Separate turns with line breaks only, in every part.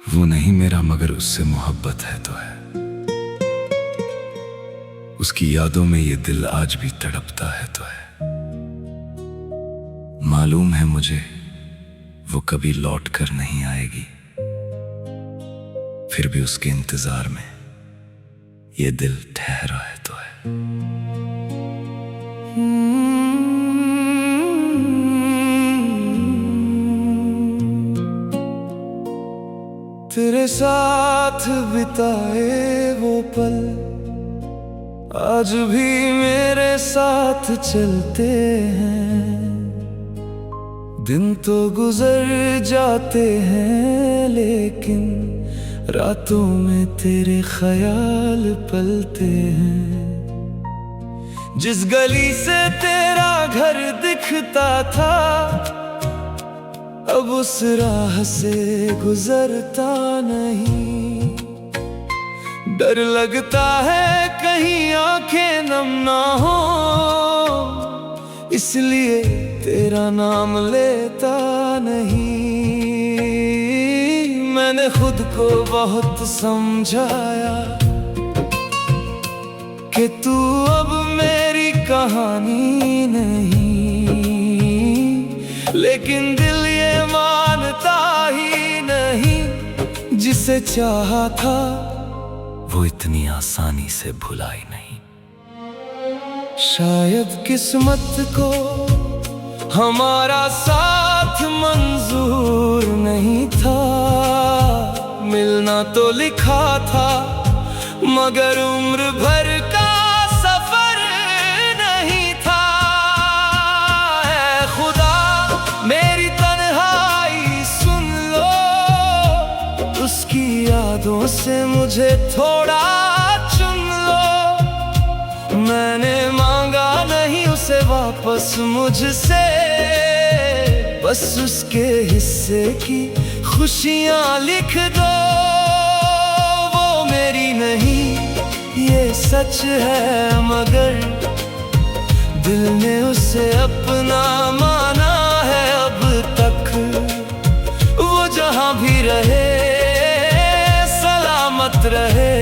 वो नहीं मेरा मगर उससे मोहब्बत है तो है। उसकी यादों में ये दिल आज भी तड़पता है तो है। मालूम है मुझे वो कभी लौट कर नहीं आएगी, फिर भी उसके इंतजार में ये दिल ठहरा है तो है।
तेरे साथ बिताए वो पल आज भी मेरे साथ चलते हैं। दिन तो गुजर जाते हैं लेकिन रातों में तेरे ख्याल पलते हैं। जिस गली से तेरा घर दिखता था अब उस राह से गुजरता नहीं। डर लगता है कहीं आंखें नम ना हो, इसलिए तेरा नाम लेता नहीं। मैंने खुद को बहुत समझाया कि तू अब मेरी कहानी नहीं, लेकिन दिल ये मानता ही नहीं। जिसे चाहा था
वो इतनी आसानी से भुलाई नहीं।
शायद किस्मत को हमारा साथ मंजूर नहीं था। मिलना तो लिखा था मगर उम्र भर का सफर नहीं था। ऐ खुदा मेरी तन्हाई सुन लो, उसकी यादों से मुझे थोड़ा चुन लो। मैंने मांगा नहीं उसे वापस मुझसे, बस उसके हिस्से की खुशियां लिख दो। वो मेरी नहीं ये सच है मगर दिल ने उसे अपना माना है अब तक। वो जहां भी रहे सलामत रहे,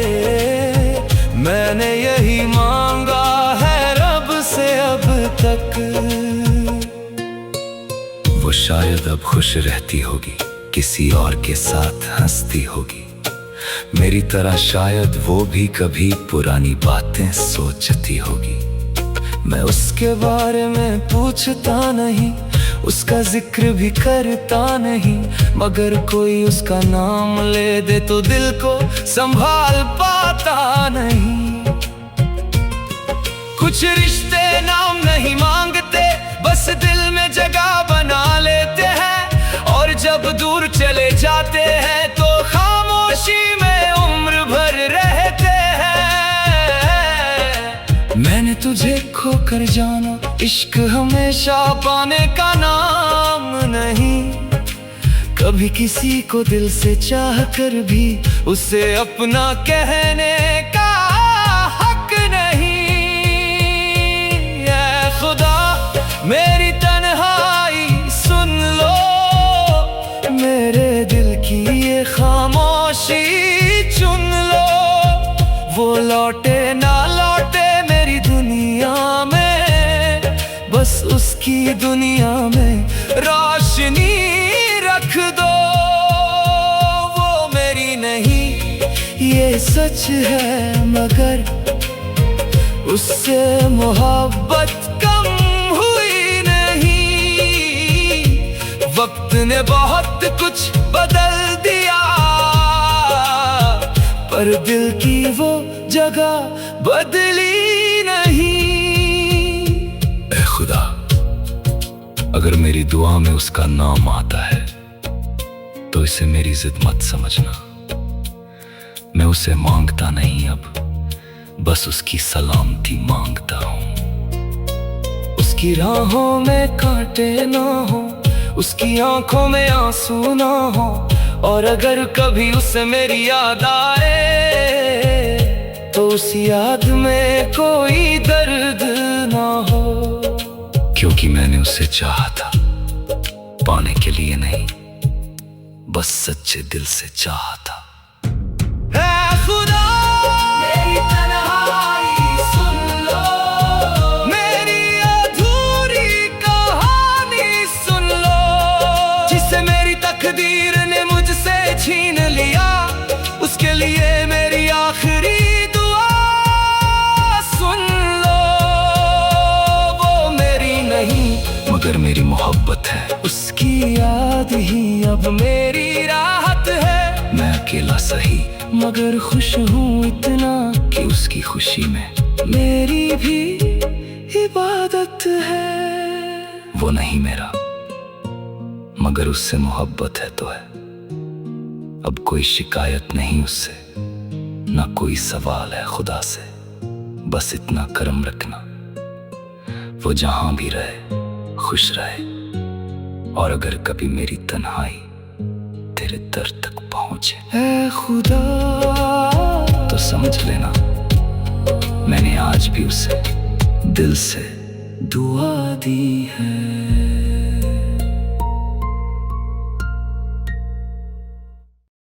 मैंने यही मांगा है रब से अब तक।
वो शायद अब खुश रहती होगी, किसी और के साथ हंसती होगी। मेरी तरह शायद वो भी कभी पुरानी बातें सोचती होगी।
मैं उसके बारे में पूछता नहीं, उसका जिक्र भी करता नहीं, मगर कोई उसका नाम ले दे तो दिल को संभाल पाता नहीं। कुछ रिश्ते नाम नहीं मांगते, बस दिल में जगह बना लेते हैं। और जब दूर चले जाते हैं तो खामोशी में उम्र भर रहते हैं। मैंने तुझे खोकर जाना, इश्क हमेशा पाने का नाम नहीं। कभी किसी को दिल से चाह कर भी उसे अपना कहने का हक नहीं। ऐ खुदा मेरी तन्हाई सुन लो, मेरे दिल की ये खामोशी चुन लो। वो लौटे ना लौटे मेरी दुनिया में, बस उसकी दुनिया में रोशनी रख दो। वो मेरी नहीं ये सच है मगर उससे मोहब्बत कम हुई नहीं। वक्त ने बहुत कुछ बदल दिया पर दिल की वो जगह बदली नहीं।
ऐ खुदा अगर मेरी दुआ में उसका नाम आता है तो इसे मेरी जिद मत समझना। मैं उसे मांगता नहीं अब, बस उसकी सलामती मांगता हूँ।
उसकी राहों में कांटे ना हो, उसकी आंखों में आंसू ना हो, और अगर कभी उसे मेरी याद आए तो उस याद में कोई दर्द ना हो।
क्योंकि मैंने उसे चाहा था, पाने के लिए नहीं, बस सच्चे दिल से चाहा था।
ऐ खुदा मेरी तन्हाई सुन लो, मेरी अधूरी कहानी सुन लो। जिसे मेरी तकदीर ने मुझसे छीन लिया, उसके लिए मेरी आखिरी दुआ सुन लो। वो मेरी नहीं
मगर मेरी मोहब्बत है,
उसकी याद ही अब मेरी राहत है।
मैं अकेला सही
मगर खुश हूँ इतना
कि उसकी खुशी में
मेरी भी इबादत है।
वो नहीं मेरा, मगर उससे मोहब्बत है तो है। अब कोई शिकायत नहीं उससे, ना कोई सवाल है खुदा से। बस इतना करम रखना, वो जहां भी रहे खुश रहे। और अगर कभी मेरी तन्हाई तेरे दर तक पहुंचे,
ऐ खुदा
तो समझ लेना मैंने आज भी उसे दिल से
दुआ दी है।